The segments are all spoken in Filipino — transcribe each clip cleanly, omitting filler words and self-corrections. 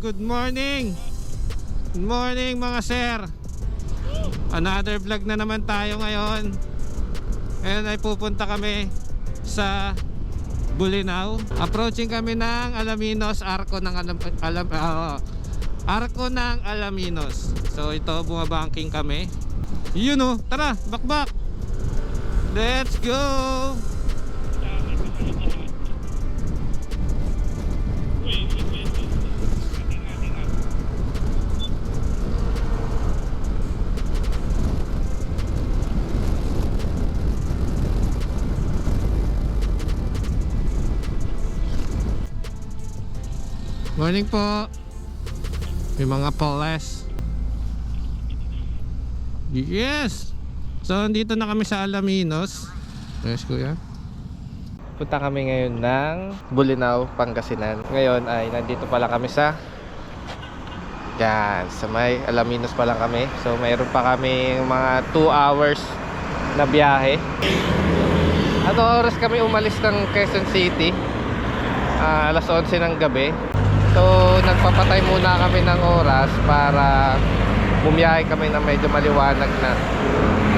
good morning. Good morning mga sir. Another vlog na naman tayo ngayon. Ngayon ay pupunta kami sa Bolinao. Approaching kami ng Alaminos, Arco ng Arco ng Alaminos. So ito, bumabanking kami. Yun o, tara, bakbak. Let's go. Morning po. May mga poles. Yes. So andito na kami sa Alaminos. Yes kuya. Punta kami ngayon ng Bolinao, Pangasinan. Ngayon ay nandito pala kami sa sa may Alaminos pa lang kami. So mayroon pa kami mga 2 hours na biyahe. At oras kami umalis ng Quezon City? Alas 11 ng gabi. So nagpapatay muna kami ng oras para bumiyahe kami na medyo maliwanag na,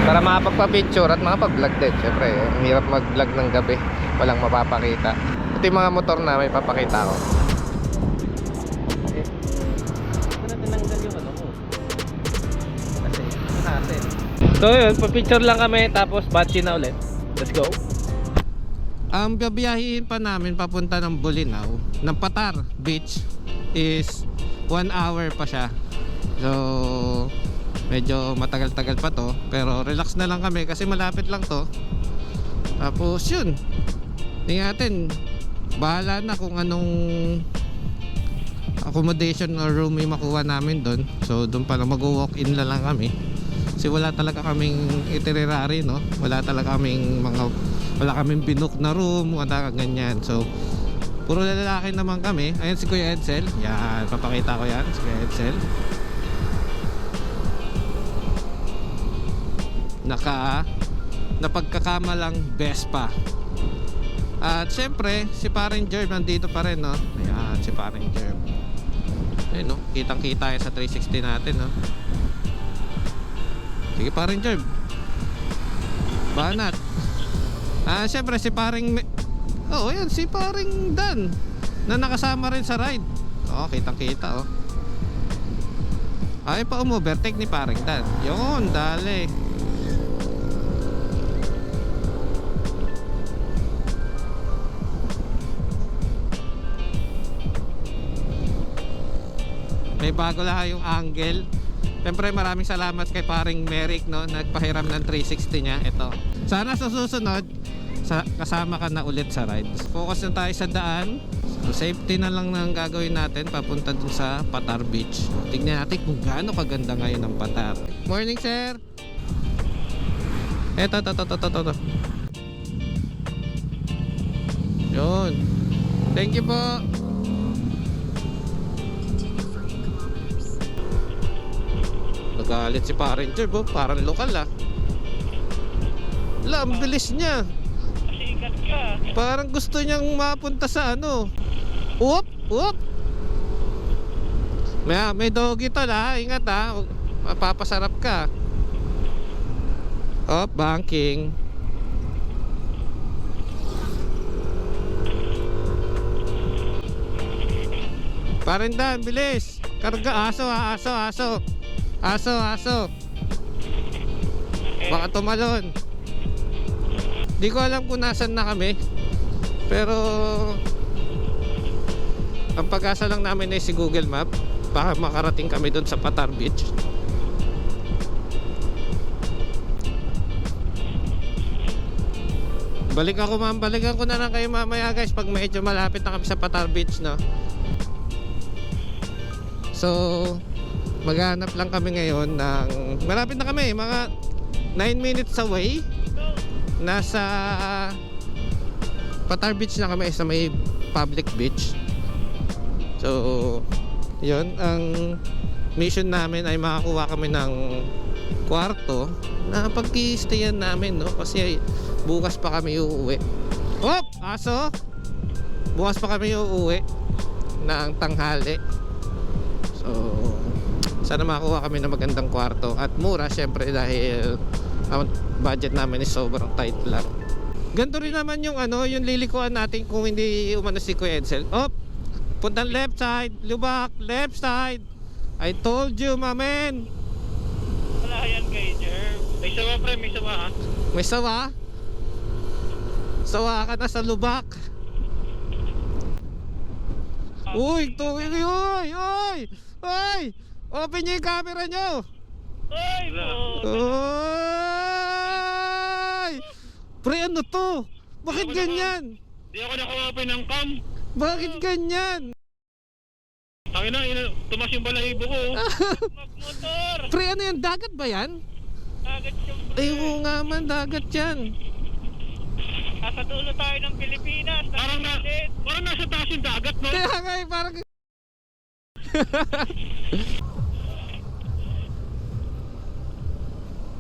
para makapagpa-picture at makapag-vlog din. Siyempre, ang hirap mag-vlog ng gabi, walang mapapakita. Ito yung mga motor na may papakita ko. So yun, pa-picture lang kami tapos batchi na ulit. Let's go. Ang babiyahiin pa namin papunta ng Bolinao, ng Patar Beach, is 1 hour pa siya. So medyo matagal-tagal pa to, pero relax na lang kami kasi malapit lang to. Tapos yun, tingnan natin, bahala na kung anong accommodation or room may makuha namin doon. So doon pa lang mag-walk-in na lang kami kasi wala talaga kaming itinerary, no? Wala kaming binook na room, wala ganyan. So puro lalaki naman kami. Ayan si Kuya Edsel. Yan, papakita ko yan, si Kuya Edsel. Napagkakamalang Vespa. At syempre si paring Jerv nandito pa rin, no? Ayan si paring Jerv. Ayan, no? Kitang kita yan sa 360 natin, no? Sige paring Jerv, banat. Syempre si paring ayan si paring Dan na nakasama rin sa ride. Kitang kita, ay pa overtake ni paring Dan. Yun, dali. May bago lang yung angle. Siyempre maraming salamat kay paring Merrick, no, nagpahiram ng 360 niya. Ito, sana sa susunod kasama ka na ulit sa ride. Focus na tayo sa daan. So safety na lang nang gagawin natin papunta dun sa Patar Beach. Tignan natin kung gaano kaganda ngayon ang Patar. Morning sir. Eto. Yun. Thank you po. Nagalit si paring Jerv, parang lokal ang bilis niya. Parang gusto niyang mapunta sa ano. Whoop. May doggy to ingat mapapasarap ka. Banking. Parang Dan, bilis. Karga, aso. Baka tumalon. Di ko alam kung nasan na kami, pero ang pag-asa lang namin ay si Google Map para makarating kami doon sa Patar Beach. Balikan ko na lang kayo mamaya guys pag medyo malapit na kami sa Patar Beach, no? So maghanap lang kami ngayon ng, malapit na kami, mga 9 minutes away. Nasa Patar Beach na kami, sa may public beach. So yun, ang mission namin ay makakuha kami ng kwarto na pag-i-stayan namin, no? Kasi bukas pa kami uuwi. Aso! Bukas pa kami uuwi ng tanghali. So sana makakuha kami ng magandang kwarto at mura syempre dahil ang budget namin is sobrang tight lang. Ganito rin naman yung yung lilikuan natin kung hindi umano si Kuya Edsel. Oh, puntang left side, lubak, left side. I told you, my man. Wala yan kay Jer. May sawa pre, may sawa ha. May sawa? Sawa ka na sa lubak. Uy, uy, uy, uy. Open nyo yung camera nyo. Ay, po. Uy. Pre, ano to? Bakit ganyan? Di ako naka-open ng cam. Bakit ganyan? Ang ina, tumas yung balahibo ko. Magmotor. Pre, ano yan? Dagat ba yan? Agad yung pre. Ay, oo nga man, dagat yan. Nasa dulo tayo ng Pilipinas. Parang nasa taas yung dagat, no? Kaya nga eh, parang...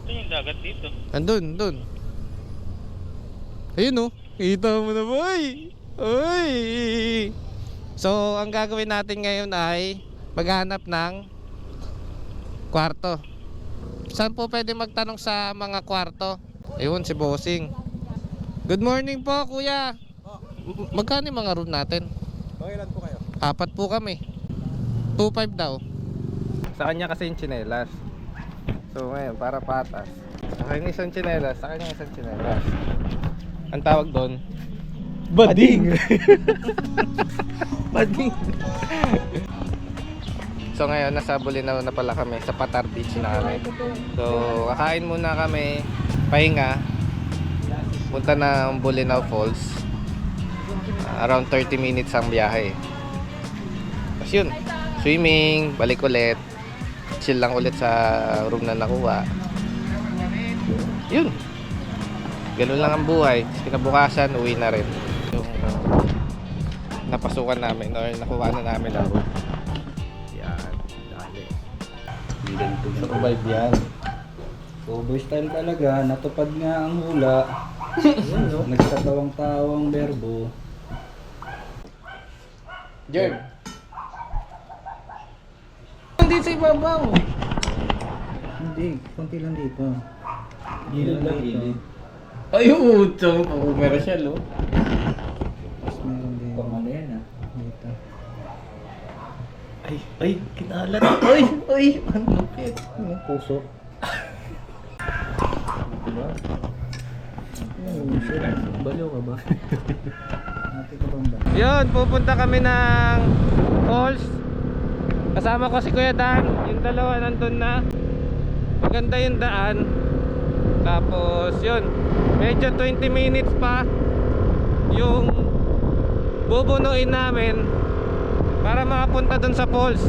Ito yung dagat dito. Andun. Ayun oh. Kita mo na boy. Uy. So, ang gagawin natin ngayon ay maghanap ng kwarto. Saan po pwede magtanong sa mga kwarto? Ayun, si Bossing. Good morning po, kuya. Magkano yung mga room natin? Ilan po kayo? 4 po kami. 2.5 daw. Sa kanya kasi yung tsinelas. So ngayon, para patas. Sa kanya isang tsinelas, sa kanya isang tsinelas. Ang tawag doon? Bading! Bading! So ngayon, nasa Bulinaw na pala kami. Sa Patar Beach na kami. So, kakain muna kami. Pahinga. Punta ng Bulinaw Falls. Around 30 minutes ang biyahe. Tapos yun, swimming, balik ulit. Chill lang ulit sa room na nakuha. Yun. Ganun lang ang buhay. Kinabukasan, uwi na rin. Yung napasukan namin or nakuha na namin ang room. Yan. Dali. Survive yan. Cowboy style talaga, natupad nga ang hula. Nagkatawang-tawang berbo. Jerm. Hindi sa ibabaw. Hindi, konti lang dito. Gilid lang dito. Ay, utong pang-commercial, oh. Tapos meron din. Pamalo yan ah. Dito. Ay, kinalat. Ay, ang lupit. Ano, puso. Diba? Baliw ka ba? Natin ka bang ba? Yun, pupunta kami ng falls. Kasama ko si Kuya Dan. Yung dalawa nandun na. Maganda yung daan. Tapos yun, medyo 20 minutes pa yung bubunuin namin para makapunta dun sa falls.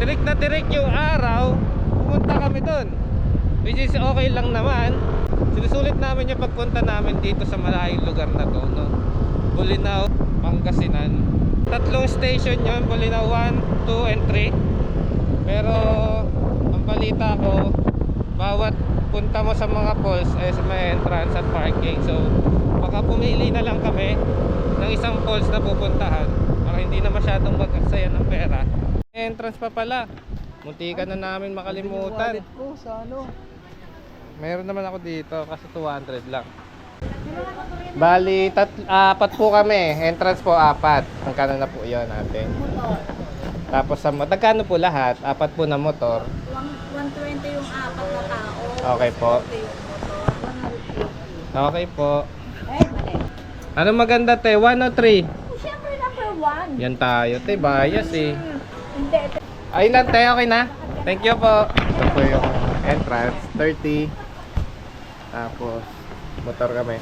Tirik na tirik yung araw, pumunta kami dun, which is okay lang naman. Sinusulit namin yung pagpunta namin dito sa malayong lugar na to, no? Bulinaw, Pangasinan. 3 station yun, Bulinaw 1, 2, and 3. Pero ang balita ko, bawat punta mo sa mga falls is may entrance at parking. So baka pumili na lang kami ng isang falls na pupuntahan para hindi na masyadong mag-aksaya ng pera. Entrance pa pala, muntikan na namin makalimutan. Meron naman ako dito kasi 200 lang. Bali, 4 po kami. Entrance po 4. Ang kanan na po yun natin. Tapos sa magkano po lahat? 4 po na motor. 120 yung 4 na tao. Okay po. 140 yung motor. 150. Okay po. Eh, mali. Ano maganda te? 1 o 3? Siyempre number 1. Yan tayo te. Bias eh. Hindi. Ayun lang te. Okay na. Thank you po. Ito po yung entrance. 30. Tapos motor kami.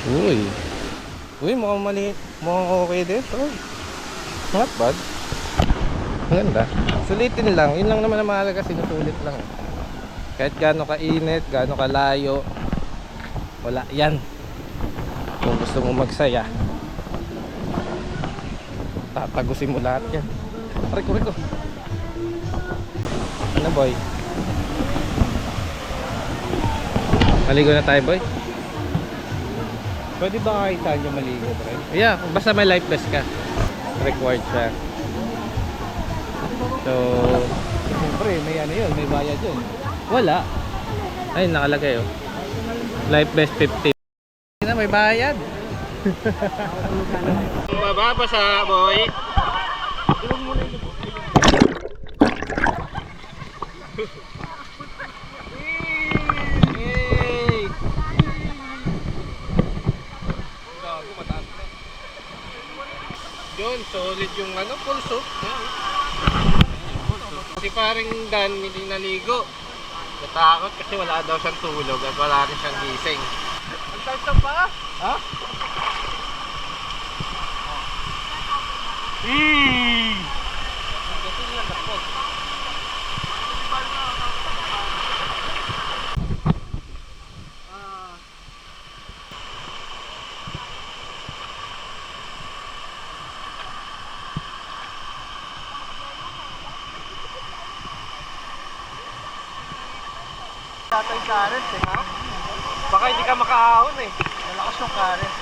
Uy. Uy, mukhang maliit. Mukhang okay din. Oh. Not bad. Maganda. Sulitin lang. Yun lang naman ang mahalaga. Sinusulit lang. Kahit gaano kainit, gaano kalayo, wala yan. Kung gusto mo magsaya, tatagusin mo lahat yan. Riko. Ano boy? Maligo na tayo boy? Pwede ba kahit saan yung maligo, pre? Yeah, basta may life vest ka. required siya. So, Siyempre, may ano yun, may bayad yun. wala. Ay, nakalagay oh. Life Vest 50. Na may bayad. Mababasa, boy. Yun, solid yung ano, pulso. Si paring Dan hindi naligo. Natakot kasi wala daw siyang tulog at wala rin siyang gising. Ang taas pa? Ha? Tatay current eh, ha? Baka hindi ka makaahon eh. Malakas yung current.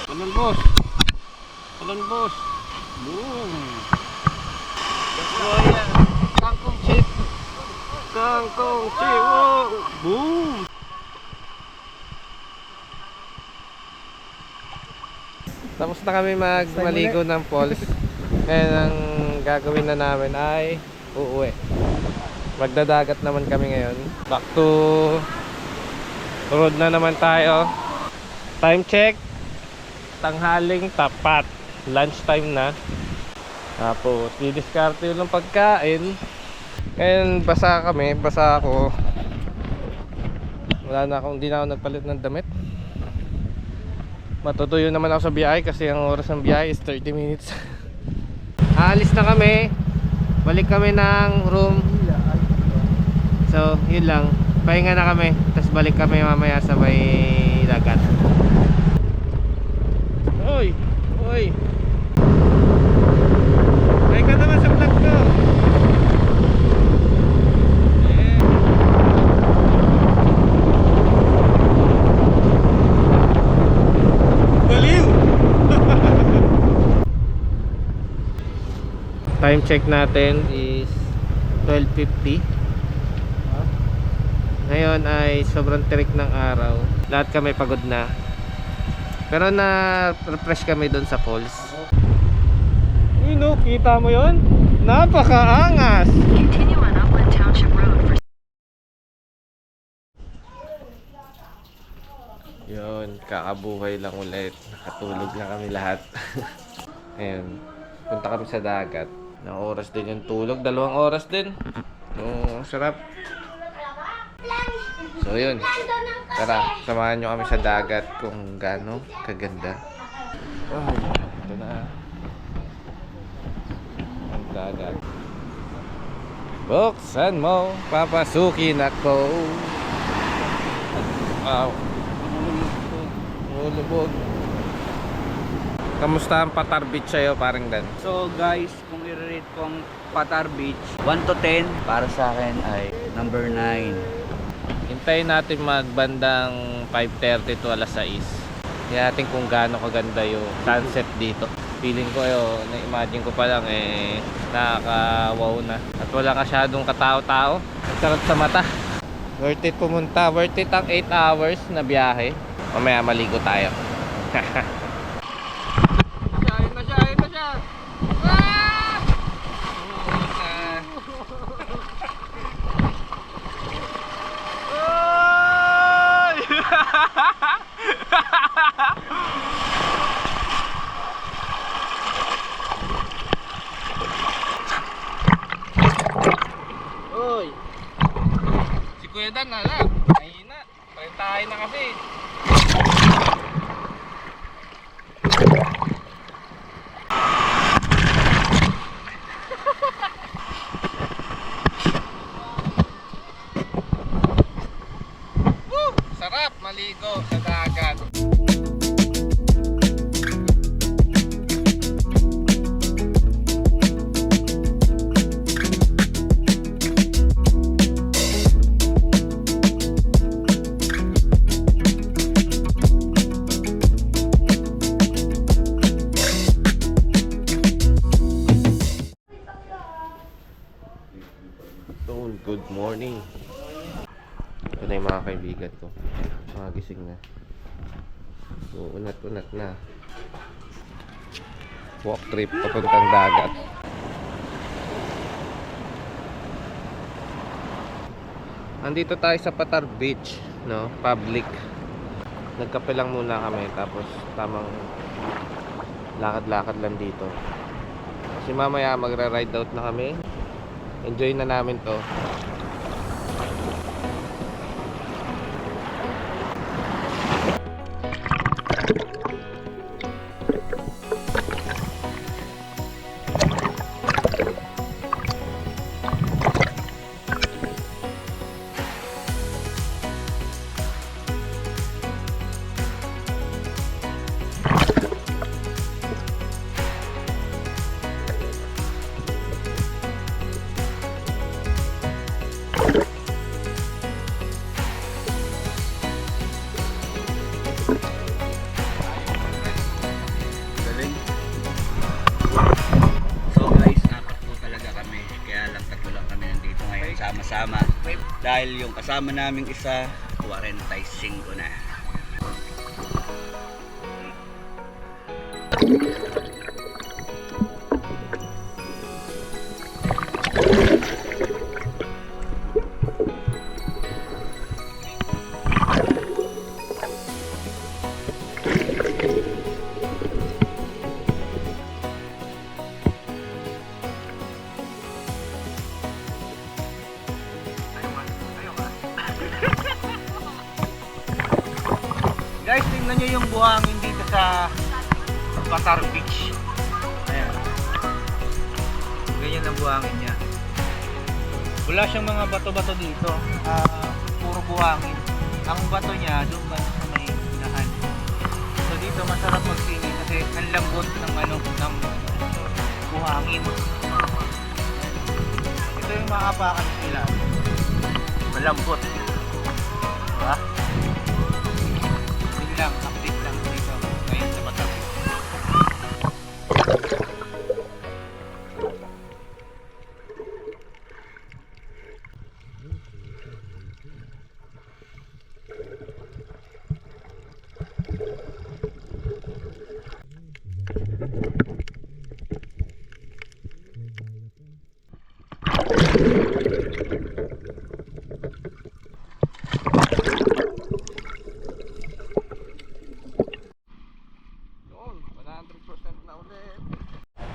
Talon boss. Talon boss. Boom. Yan. Kangkong chip. Kangkong chip. Wow. Boom. Tapos na kami maligo ng falls. Ngayon ang gagawin na namin ay uuwi. Magdadagat naman kami ngayon. Back to road na naman tayo. Time check. Tanghaling tapat. Lunch time na. Tapos didiskarte yun ng pagkain. Ngayon basa kami. Basa ako. Hindi na ako nagpalit ng damit. Matutuyo naman ako sa biyahe kasi ang oras ng biyahe is 30 minutes. Aalis na kami. Balik kami ng room. So, yun lang. Pahinga na kami. Tapos balik kami mamaya sa may dagat. Oy! Oy! Ay ka naman sa vlog ko. Time check natin is 12:50. Ngayon ay sobrang tirik ng araw. Lahat kami pagod na. Pero na-refresh kami doon sa falls. Uy no, kita mo yon? Napakaangas! Continue on Upland Township Road for Yun, kakabuhay lang ulit. Nakatulog na kami lahat. Ayun, punta kami sa dagat. Ilang oras din yung tulog, 2 oras din. Ang sarap. So yun, tara, samahan nyo kami sa dagat kung gaano kaganda. Oh, ito na ang dagat. Buksan mo, papasukin ako. Wow, ulubog. Kamusta ang Patar Beach sa'yo, parang Dan? So guys, kung i-rate ko ang Patar Beach, 1 to 10, para sa akin ay number 9. Hintayin natin magbandang 5:30 to alas 6. Tingnan natin kung gaano kaganda yung sunset dito. Feeling ko na-imagine ko pa lang nakaka-wow na. At wala masyadong katao-tao. Sarap sa mata. Worth it pumunta. Worth it ang 8 hours na biyahe. Mamaya maligo tayo. Oy! Si Kuya Dan na lang. Mahina. Parentahin na kasi. Sarap maligo sa dagat. morning. Ito na yung mga kaibigan ko. Mga gising na. Unat-unat na. Walk trip papuntang dagat. Andito tayo sa Patar Beach, no? Public. Nagkape lang muna kami, tapos tamang lakad-lakad lang dito. Kasi mamaya magra-ride out na kami. Enjoy na namin to. So guys, apat po talaga kami. Kaya lang tatlo lang kami nandito ngayon sama-sama. Dahil yung kasama naming isa, 45 na. Guys, tingnan nyo yung buhangin dito sa Patar Beach. Ayan. Ganyan ang buhangin niya. Wala siyang mga bato-bato dito. Puro buhangin. Ang bato niya, doon ba sa may unahan. So dito masarap magsini kasi ang lambot ng ng buhangin. Ito yung maapakan nila. Malambot. Diba? Lang, update lang dito ngayon sa Patar Beach.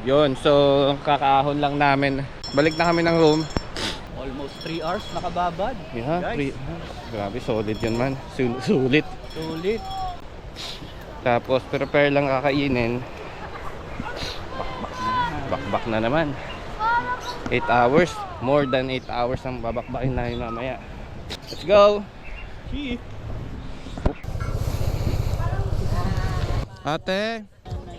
Yun, so kakaahon lang namin. Balik na kami ng room. Almost 3 hours nakababad. Yeah, guys. Grabe, solid yun man. Sulit. Sulit. Tapos prepare lang kakainin. Bakbak na naman. 8 hours. More than 8 hours ang babakbakin namin mamaya. Let's go! See.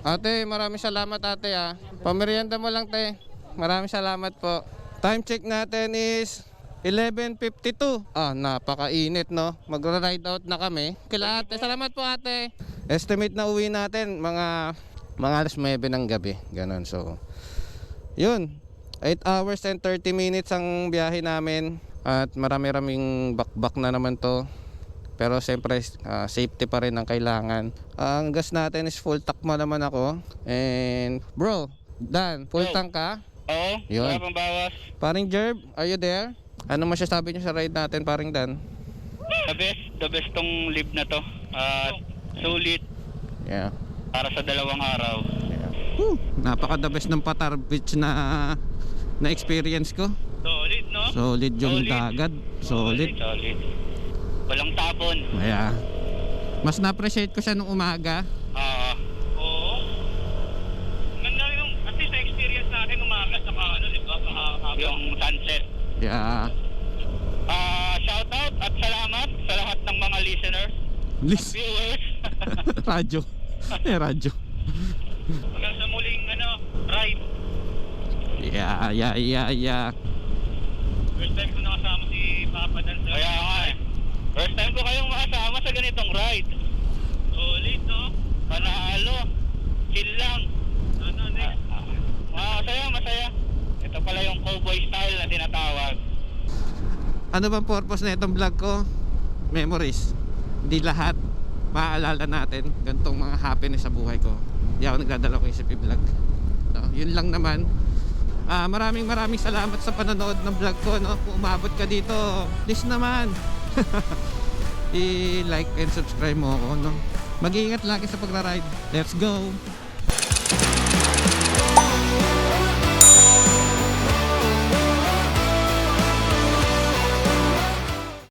Ate, maraming salamat ate ah. Pamerienda mo lang te. Maraming salamat po. Time check natin is 11:52. Napakainit no. Magra-ride out na kami. Kila ate, salamat po ate. Estimate na uwi natin mga alas 9 ng gabi. Ganon, so yun. 8 hours and 30 minutes ang biyahe namin. At marami-raming bakbak na naman to. Pero siyempre safety pa rin ang kailangan. Ang gas natin is full tank mo naman ako. And bro, Dan, full tank ka? Oo, Yun. wala pang bawas. Paring Jerb, are you there? Ano masasabi niyo sa ride natin, paring Dan? The best tong live na to. Sulit Yeah. para sa 2 araw. Napaka the best ng Patar Beach na experience ko. Solid, no? Solid yung Solid. dagat. Solid. Solid. Walang tapon. Kaya mas na-appreciate ko siya nung umaga. Oo. Ganda yung, at least na-experience natin umaga sa di ba? Yung sunset. Yeah. Shout out at salamat sa lahat ng mga listeners, viewers. Radyo. Radyo. Hanggang sa muling ride. Yeah. First time ko nakasama si Papa Dan sa... Kaya nga eh. First time ko kayong makasama sa ganitong ride. Solid, no? Panalo. Chill lang. Next? Masaya. Ito pala yung cowboy style na tinatawag. Ano bang purpose na itong vlog ko? Memories. Hindi lahat maaalala natin ganitong mga happiness sa buhay ko. Hindi ako nagdadala ko isip i-vlog. So, yun lang naman. Maraming salamat sa panonood ng vlog ko, no? Kung umabot ka dito, please naman i-like and subscribe mo ako, no? Mag-iingat lagi sa pagra-ride. Let's go!